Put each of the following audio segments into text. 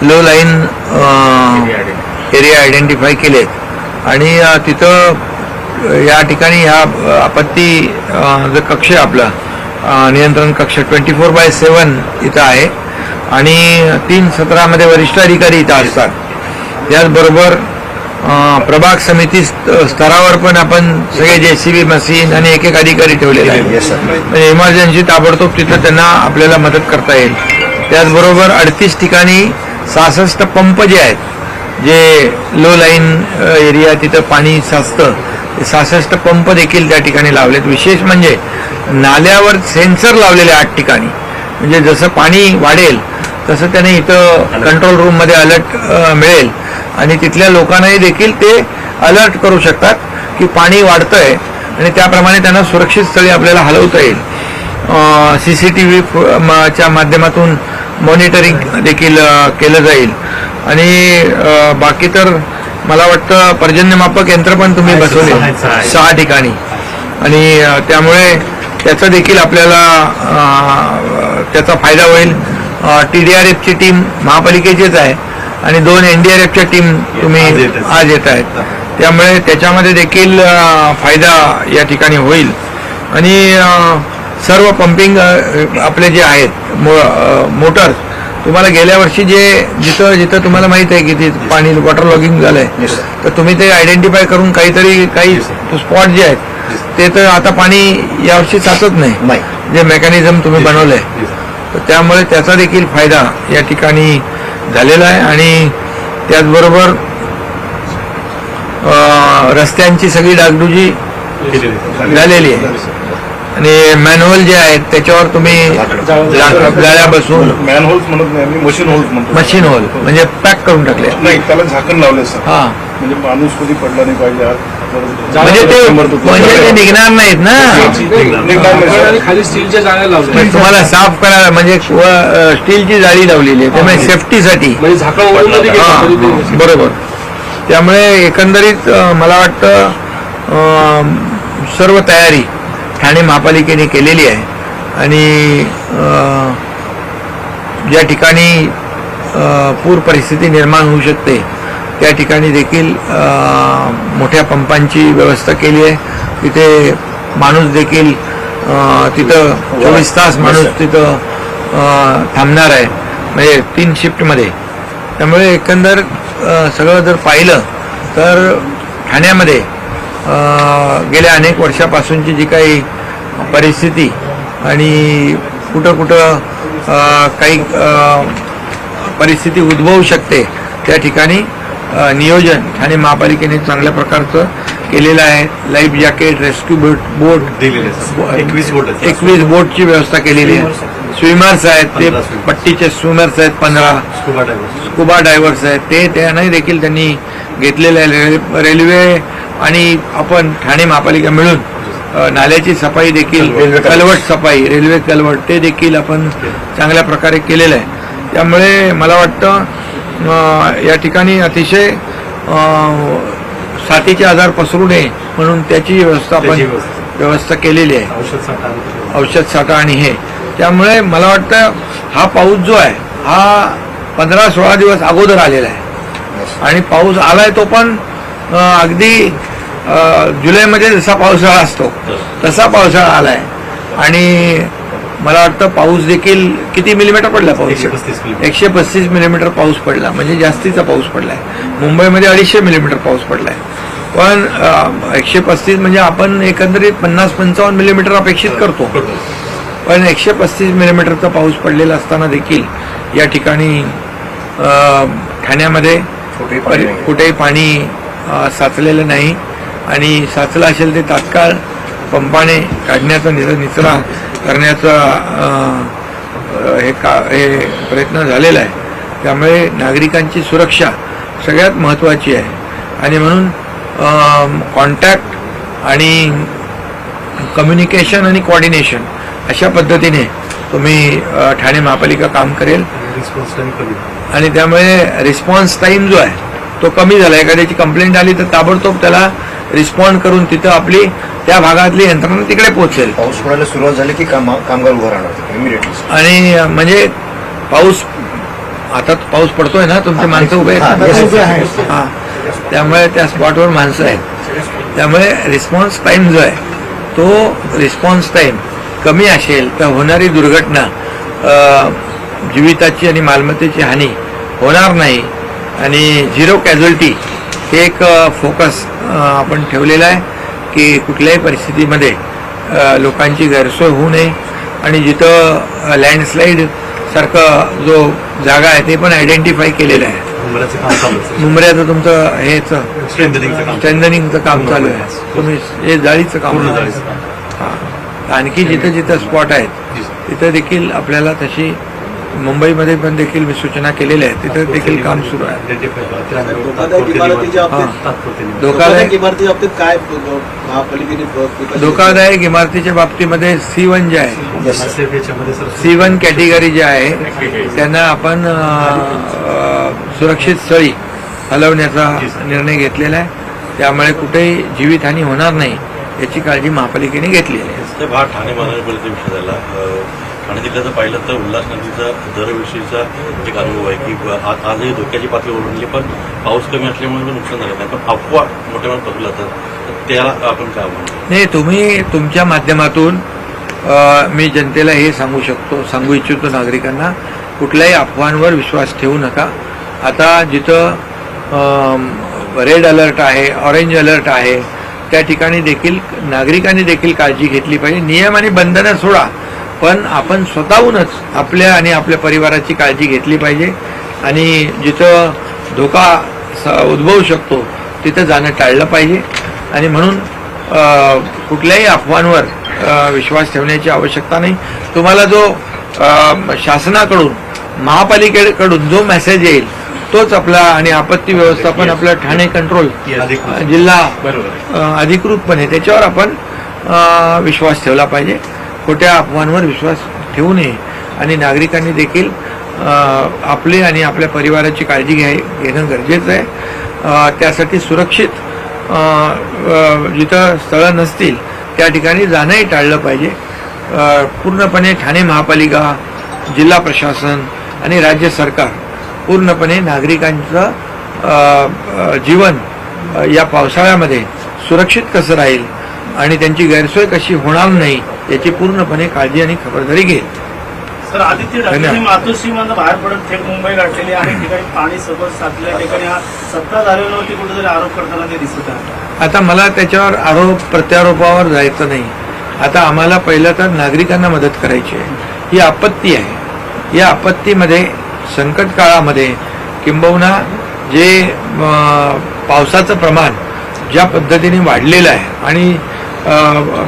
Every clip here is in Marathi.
लो लाईन एरिया आयडेंटिफाय केलेत आणि तिथं या ठिकाणी ह्या आपत्ती जो कक्ष आहे आपला नियंत्रण कक्ष 24/7 इथं आहे आणि 3 सत्रामध्ये वरिष्ठ अधिकारी इथं असतात. त्याचबरोबर प्रभाग समिती स्तरावर पण आपण सगळे JCB मशीन आणि एक अधिकारी ठेवलेले आहेत. म्हणजे इमर्जन्सी ताबडतोब तिथं त्यांना आपल्याला मदत करता येईल. त्याचबरोबर 38 ठिकाणी 66 पंप जे आहेत जे लो लाईन एरिया तिथं पाणी साचतं 66 पंप देखील त्या ठिकाणी लावलेत. विशेष म्हणजे नाल्यावर सेन्सर लावलेले 8 ठिकाणी. म्हणजे जसं पाणी वाढेल तसं त्याने इथं कंट्रोल रूममध्ये अलर्ट मिळेल आणि तिथल्या लोकांनाही देखील ते अलर्ट करू शकतात की पाणी वाढतंय आणि त्याप्रमाणे त्यांना सुरक्षित स्थळी आपल्याला हलवता येईल. CCTV च्या माध्यमातून मॉनिटरिंग देखील केलं जाईल आणि बाकी तर मला वाटतं पर्जन्यमापक यंत्र पण तुम्ही बसवले 6 ठिकाणी आणि त्यामुळे त्याचा देखील आपल्याला त्याचा फायदा होईल. TDRFची टीम महापालिकेचीच आहे आणि 2 NDRFच्या टीम तुम्ही आज येत आहेत. त्यामुळे त्याच्यामध्ये देखील फायदा या ठिकाणी होईल आणि सर्व पंपिंग आपले जे आहेत मोटर्स तुम्हाला गेल्या वर्षी जिथं जिथं तुम्हाला माहित आहे की ते पाणी वॉटर लॉगिंग झालंय तर तुम्ही ते आयडेंटिफाय करून काही स्पॉट जे आहेत ते तर आता पाणी यावर्षी साचत नाही जे मेकॅनिझम तुम्ही बनवलंय तर त्यामुळे त्याचा देखील फायदा या ठिकाणी झालेला आहे. आणि त्याचबरोबर रस्त्यांची सगळी डागडुजी झालेली आहे आणि मॅनहोल जे आहेत त्याच्यावर तुम्ही जाळ्या बसून मशीन होल म्हणजे पॅक करून टाकले नाही त्याला झाकण लावले सर. हा म्हणजे माणूस कधी पडला नाही पाहिजे म्हणजे ते निघणार नाहीत ना. खाली स्टीलच्या जाळ्या लावल्या तुम्हाला साफ करायला म्हणजे स्टीलची जाळी लावलेली आहे त्यामुळे सेफ्टीसाठी बरोबर. त्यामुळे एकंदरीत मला वाटतं सर्व तयारी ठाणे महापालिकेने केलेली आहे आणि ज्या ठिकाणी पूर परिस्थिती निर्माण होऊ शकते त्या ठिकाणी देखील मोठ्या पंपांची व्यवस्था केली आहे. तिथे माणूस देखील तिथं 24 तास माणूस तिथं थांबणार आहे म्हणजे 3 शिफ्टमध्ये. त्यामुळे एकंदर सगळं जर पाहिलं तर ठाण्यामध्ये गेल्या अनेक वर्षापासूनची जी काही परिस्थिती आणि कुठं काही परिस्थिती उद्भवू शकते त्या ठिकाणी नियोजन ठाणे महापालिकेने चांगल्या प्रकारचं केलेलं आहे. लाईफ जॅकेट रेस्क्यू बोट 21 बोटची व्यवस्था केलेली आहे. स्विमर्स आहेत ते पट्टीचे स्विमर्स आहेत 15 स्कुबा डायव्हर्स आहेत ते त्यांनाही देखील त्यांनी घेतलेलं आहे. रेल्वे आणि आपण ठाणे महापालिका मिळून नाल्याची सफाई देखील कलवट सफाई रेल्वे कलवट ते देखील आपण चांगल्या प्रकारे केलेलं आहे. त्यामुळे मला वाटतं या ठिकाणी अतिशय साथीचे आजार पसरू नये म्हणून त्याची व्यवस्था केलेली आहे. औषध साठा आणि हे त्यामुळे मला वाटतं हा पाऊस जो आहे हा 15-16 दिवस अगोदर आलेला आहे आणि पाऊस आलाय तो पण अगदी जुलैमध्ये जसा पावसाळा असतो तसा पावसाळा आलाय आणि मला वाटतं पाऊस देखील किती मिलीमीटर पडला पाऊस 135 मिलीमीटर पाऊस पडला म्हणजे जास्तीचा पाऊस पडलाय. मुंबईमध्ये 250 मिलीमीटर पाऊस पडलाय पण 135 म्हणजे आपण एकंदरीत 50-55 मिलीमीटर अपेक्षित करतो पण 135 मिलीमीटरचा पाऊस पडलेला असताना देखील या ठिकाणी ठाण्यामध्ये कुठेही पाणी साचलेलं नाही आणि साचलं असेल ते तात्काळ पंपाने काढण्याचा निचरा करण्याचा हे प्रयत्न झालेला आहे. त्यामुळे नागरिकांची सुरक्षा सगळ्यात महत्त्वाची आहे आणि म्हणून कॉन्टॅक्ट आणि कम्युनिकेशन आणि कोऑर्डिनेशन अशा पद्धतीने तुम्ही ठाणे महापालिका काम करेल आणि त्यामुळे रिस्पॉन्स टाईम जो आहे तो कमी झाला. एखाद्याची कंप्लेंट आली तर ताबडतोब त्याला रिस्पॉन्ड करून तिथं आपली त्या भागातली यंत्रणा तिकडे पोहोचेल. पाऊस पडायला सुरुवात झाली की कामगार उभं राहणार इमिडिएटली आणि म्हणजे पाऊस आता पाऊस पडतोय ना, तुमचे माणसं उभे आहेत. हा, त्यामुळे त्या स्पॉटवर माणसं आहेत. त्यामुळे रिस्पॉन्स टाइम जो आहे तो रिस्पॉन्स टाइम कमी असेल तर होणारी दुर्घटना, जीविताची आणि मालमत्तेची हानी होणार नाही आणि झिरो कॅज्युअल्टी हे एक फोकस आपण ठेवलेला आहे की कुठल्याही परिस्थितीमध्ये लोकांची गैरसोय होऊ नये आणि जिथं लँडस्लाईड सारखं जो जागा आहे ते पण आयडेंटिफाय केलेलं आहे. मुंबऱ्याचं तुमचं हेच स्ट्रेंथनिंगचं काम चालू आहे. तुम्ही हे जाळीचं काम हां, आणखी जिथं जिथं स्पॉट आहेत तिथं देखील आपल्याला तशी मुंबईमध्ये पण देखील मी सूचना केलेल्या आहेत, तिथं देखील काम सुरू आहे. धोकादायक इमारतीच्या बाबतीमध्ये C1 जे आहे, C1 कॅटेगरी जे आहे त्यांना आपण सुरक्षित स्थळी हलवण्याचा निर्णय घेतलेला आहे. त्यामुळे कुठेही जीवितहानी होणार नाही याची काळजी महापालिकेने घेतलेली आहे. ठाणे महानगरपालिकेचा विषय झाला. ठाणे जिल्ह्याचं पाहिलं तर उल्हास नदीचा दरवर्षीचा एक अनुभव आहे की आजही धोक्याची पातळी ओढवली, पण पाऊस कमी असल्यामुळे नुकसान झालं नाही, पण अफवा मोठ्या प्रमाणात पसरल्या जातात. त्याला आपण काय म्हणतो? नाही, तुम्ही तुमच्या माध्यमातून मी जनतेला हे सांगू इच्छितो नागरिकांना, कुठल्याही अफवांवर विश्वास ठेवू नका. आता जिथं रेड अलर्ट आहे, ऑरेंज अलर्ट आहे, त्या ठिकाणी देखील नागरिकांनी देखील काळजी घेतली पाहिजे. नियम आणि बंधनं सोडा, पण आपण स्वतःहूनच आपल्या आणि आपल्या परिवाराची काळजी घेतली पाहिजे आणि जिथं धोका उद्भवू शकतो तिथं जाणं टाळलं पाहिजे. आणि म्हणून कुठल्याही अफवांवर विश्वास ठेवण्याची आवश्यकता नाही. तुम्हाला जो शासनाकडून महापालिकेकडून जो मेसेज येईल तोच आपला, आणि आपत्ती व्यवस्थापन आपलं ठाणे कंट्रोल जिल्हा अधिकृतपणे त्याच्यावर आपण विश्वास ठेवला पाहिजे. खोट्या अफवांवर विश्वास ठेवू नये आणि नागरिकांनी देखील आपली आणि आपल्या परिवाराची काळजी घेणं गरजेचं आहे. त्यासाठी सुरक्षित जिथं स्थळं नसतील त्या ठिकाणी जाणंही टाळलं पाहिजे. पूर्णपणे ठाणे महापालिका, जिल्हा प्रशासन आणि राज्य सरकार पूर्णपणे नागरिकांचं जीवन या पावसाळ्यामध्ये सुरक्षित कसं राहील आणि त्यांची गैरसोय कशी होणार नाही याची पूर्णपणे काळजी आणि खबरदारी घेईल. सर, आदित्य ठाकरे मातोश्रीमधून बाहेर पडत थेट मुंबई गाठलेली आहे. ठिकाणी पाणी सबत साचल्या ठिकाणी हा सत्ता झाल्यावरती कुठेतरी आरोप करताना ते दिसत आहे. आता मला त्याच्यावर आरोप प्रत्यारोपावर जायचं नाही. आता आम्हाला पहिलं तर नागरिकांना मदत करायची आहे. ही आपत्ती आहे. या आपत्तीमध्ये संकट काळामध्ये किंबहुना जे पावसाचं प्रमाण ज्या पद्धतीने वाढलेलं आहे आणि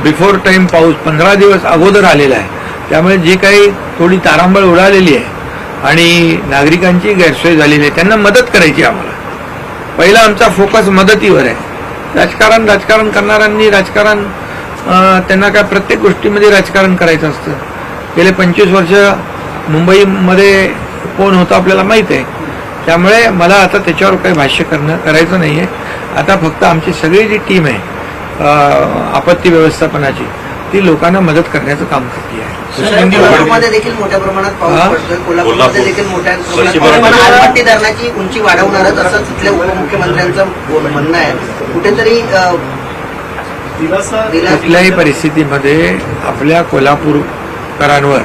बिफोर टाइम पाऊस 15 दिवस अगोदर आलेला आहे, त्यामुळे जी काही थोडी तारांबळ उडालेली आहे आणि नागरिकांची गैरसोय झालेली आहे, त्यांना मदत करायची. आम्हाला पहिला आमचा फोकस मदतीवर आहे. राजकारण करणाऱ्यांनी राजकारण त्यांना काय प्रत्येक गोष्टीमध्ये राजकारण करायचं असतं. गेले 25 वर्ष मुंबईमध्ये कोण होतं आपल्याला माहीत आहे. त्यामुळे मला आता त्याच्यावर काही भाष्य करायचं नाही आहे. आता फक्त आमची सगळी जी टीम आहे आपत्ती व्यवस्थापनाची, ती लोकांना मदत करण्याचं काम करते आहे. कोल्हापूरमध्ये देखील मोठ्या प्रमाणात पाऊस पडतोय. कोल्हापूरमध्ये देखील मोठ्या प्रमाणात आलमट्टी धरणाची उंची वाढवणारच असं तिथल्या उपमुख्यमंत्र्यांचं म्हणणं आहे. कुठेतरी कुठल्याही परिस्थितीमध्ये आपल्या कोल्हापूरकरांवर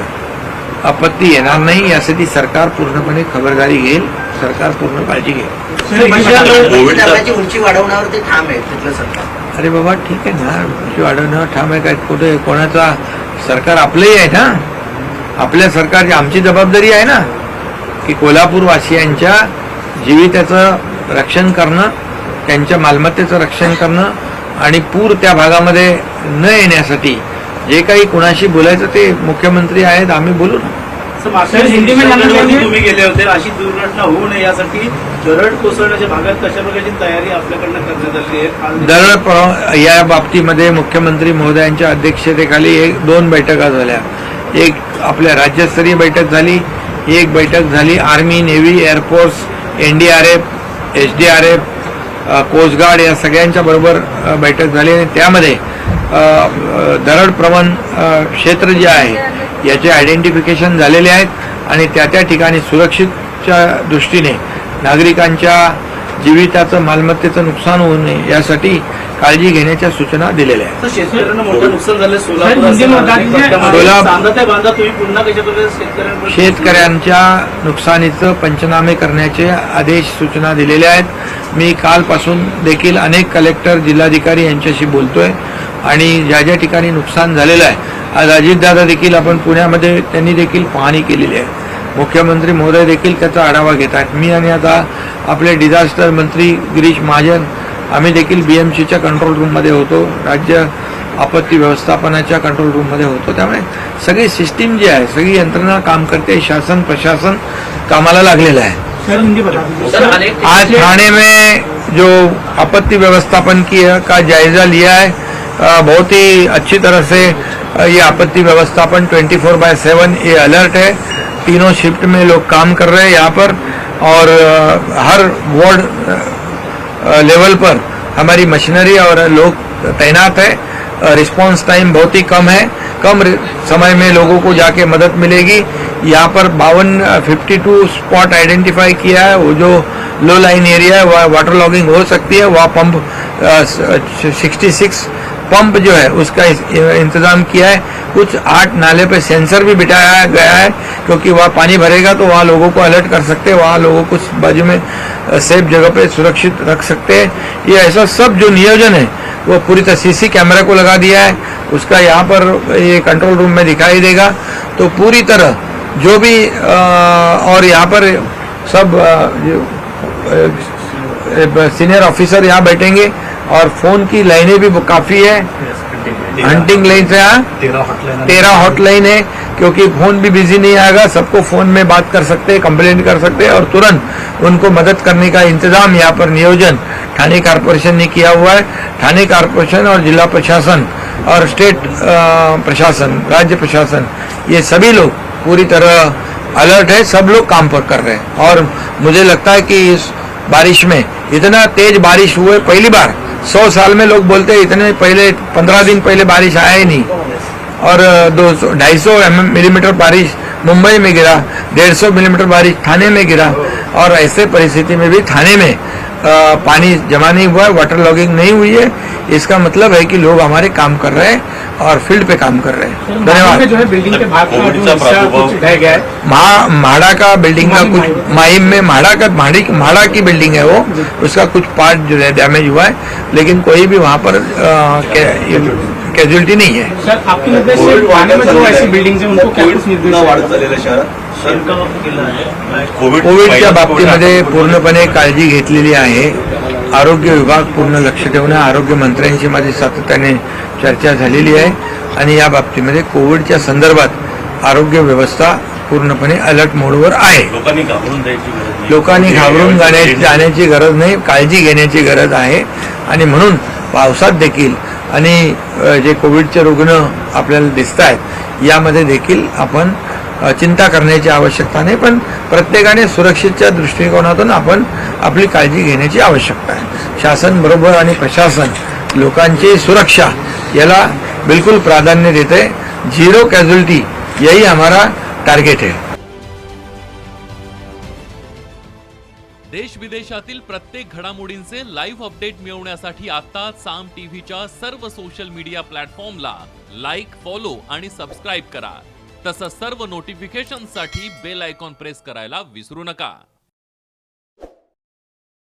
आपत्ती येणार नाही यासाठी सरकार पूर्णपणे खबरदारी घेईल. सरकार पूर्ण काळजी घेईल. धरणाची उंची वाढवण्यावर ते ठाम आहे तिथलं सरकार. अरे बाबा, ठीक आहे ना, उंची वाढवण्यावर ठाम आहे. काय कुठे कोणाचा सरकार आपलंही आहे ना. आपल्या सरकारची आमची जबाबदारी आहे ना की कोल्हापूरवासियांच्या जीविताचं रक्षण करणं, त्यांच्या मालमत्तेचं रक्षण करणं आणि पूर त्या भागामध्ये न येण्यासाठी जे काही कुणाशी बोलायचं ते मुख्यमंत्री आहेत, आम्ही बोलू ना. तुम्ही गेले होते, अशी दुर्घटना होऊ नये यासाठी दरड कोसळण्याच्या भागात कशा प्रकारची तयारी आपल्याकडनं करण्यात आली आहे? दरड या बाबतीमध्ये मुख्यमंत्री महोदयांच्या अध्यक्षतेखाली 2 बैठका झाल्या. एक आपल्या राज्यस्तरीय बैठक झाली, एक बैठक झाली army, navy, air force, NDRF, SDRF, coast guard या सगळ्यांच्या बरोबर बैठक झाली आणि त्यामध्ये दरड प्रवण क्षेत्र जे आहे याचे आयडेंटिफिकेशन झालेले आहेत आणि त्या ठिकाणी सुरक्षित सुरक्षेच्या दृष्टीने नागरिकांच्या जीविताचं मालमत्तेचं नुकसान होऊ नये यासाठी काळजी घेण्याच्या सूचना दिलेल्या आहेत. तर शेतकऱ्यांना मोठं नुकसान झालं साहेब, म्हणजे बांधा ते बांधा तुम्ही पुन्हा कशाप्रकारे शेतकऱ्यांना शेतकऱ्यांच्या नुकसानीचं पंचनामे करण्याचे आदेश सूचना दिलेल्या आहेत. मी कालपासून देखील अनेक कलेक्टर जिल्हाधिकारी यांच्याशी बोलतोय आणि ज्या ज्या ठिकाणी नुकसान झालेलं आहे, आज अजितदादा देखील आपण पुण्यामध्ये त्यांनी देखील पाहणी केलेली आहे. मुख्यमंत्री महोदय देखील त्याचा आढावा घेत आहेत. मी आणि आता आपले डिझास्टर मंत्री गिरीश महाजन आम्ही देखील BMCच्या कंट्रोल रूममध्ये होतो, राज्य आपत्ती व्यवस्थापनाच्या कंट्रोल रूममध्ये होतो. त्यामुळे सगळी सिस्टीम जी आहे, सगळी यंत्रणा काम करते, शासन प्रशासन कामाला लागलेलं आहे. आज थाने में जो आपत्ति व्यवस्थापन का जायजा लिया है, बहुत ही अच्छी तरह से ये आपत्ति व्यवस्थापन 24/7 ये अलर्ट है. तीनों शिफ्ट में लोग काम कर रहे हैं यहाँ पर और हर वार्ड लेवल पर हमारी मशीनरी और लोग तैनात है. रिस्पांस टाइम बहुत ही कम है, कम समय में लोगों को जाके मदद मिलेगी. यहाँ पर 52 स्पॉट आइडेंटिफाई किया है. वो जो लो लाइन एरिया है वहाँ वाटर लॉगिंग हो सकती है, वहाँ पंप 66 पंप जो है उसका इंतजाम किया है. कुछ 8 नाले पे सेंसर भी बिठाया गया है क्योंकि वहाँ पानी भरेगा तो वहाँ लोगों को अलर्ट कर सकते हैं, वहाँ लोगों को बाजू में सेफ जगह पे सुरक्षित रख सकते हैं. ये ऐसा सब जो नियोजन है वो पूरी तरह CC कैमरा को लगा दिया है, उसका यहाँ पर ये कंट्रोल रूम में दिखाई देगा. तो पूरी तरह जो भी और यहाँ पर सब सीनियर ऑफिसर यहाँ बैठेंगे और फोन की लाइनें भी काफ़ी है. हंटिंग लाइन से यहाँ 13 हॉटलाइन है क्योंकि फोन भी बिजी नहीं आएगा, सबको फोन में बात कर सकते हैं, कंप्लेंट कर सकते हैं और तुरंत उनको मदद करने का इंतजाम यहाँ पर नियोजन ठाणे कारपोरेशन ने किया हुआ है. ठाणे कारपोरेशन और जिला प्रशासन और स्टेट प्रशासन, राज्य प्रशासन, ये सभी लोग पूरी तरह अलर्ट है. सब लोग काम पर कर रहे हैं और मुझे लगता है कि इस बारिश में इतना तेज बारिश हुए पहली बार 100 साल में. लोग बोलते हैं इतने पहले 15 दिन पहले बारिश आया ही नहीं और 250 मिलीमीटर बारिश मुंबई में गिरा, 150 मिलीमीटर बारिश थाने में गिरा और ऐसे परिस्थिति में भी थाने में पानी जमा नहीं हुआ है, वाटर लॉगिंग नहीं हुई है. इसका मतलब है कि लोग हमारे काम कर रहे हैं और फील्ड पे काम कर रहे हैं. धन्यवाद. जो है बिल्डिंग के भाग का जो हिस्सा कुछ ढह गया है, म्हाड़ा का बिल्डिंग का कुछ माहिम में म्हाड़ा की बिल्डिंग है वो, उसका कुछ पार्ट जो है डैमेज हुआ है, लेकिन कोई भी वहाँ पर कैजुअलिटी नहीं है. सर आपके निर्देश से थाने में जो ऐसी बिल्डिंग है उनको क्या कुछ निर्देश है? कोविडच्या बाबतीमध्ये पूर्णपणे काळजी घेतलेली आहे. आरोग्य विभाग पूर्ण लक्ष ठेवून आरोग्य मंत्र्यांशी माझी सातत्याने चर्चा झालेली आहे आणि या बाबतीमध्ये कोविडच्या संदर्भात आरोग्य व्यवस्था पूर्णपणे अलर्ट मोडवर आहे. लोकांनी घाबरून जाण्याची गरज नाही, काळजी घेण्याची गरज आहे. आणि म्हणून पावसात देखील आणि जे कोविडचे रुग्ण आपल्याला दिसत आहेत यामध्ये देखील आपण चिंता करण्याची आवश्यकता नाही, पण प्रत्येकाने सुरक्षेच्या दृष्टिकोनातून आपण आपली काळजी घेण्याची आवश्यकता आहे. शासन बरोबर आणि प्रशासन लोकांची सुरक्षा याला बिल्कुल प्राधान्य देते. 0 कैजुअलिटी यही हमारा टार्गेट है. देश विदेशातील प्रत्येक घडामोडींचे लाईव्ह अपडेट मिळवण्यासाठी आता साम टीव्हीच्या सर्व सोशल मीडिया प्लॅटफॉर्मला लाईक, फॉलो आणि सबस्क्राईब करा. तसंच सर्व नोटिफिकेशनसाठी बेल आयकॉन प्रेस करायला विसरू नका.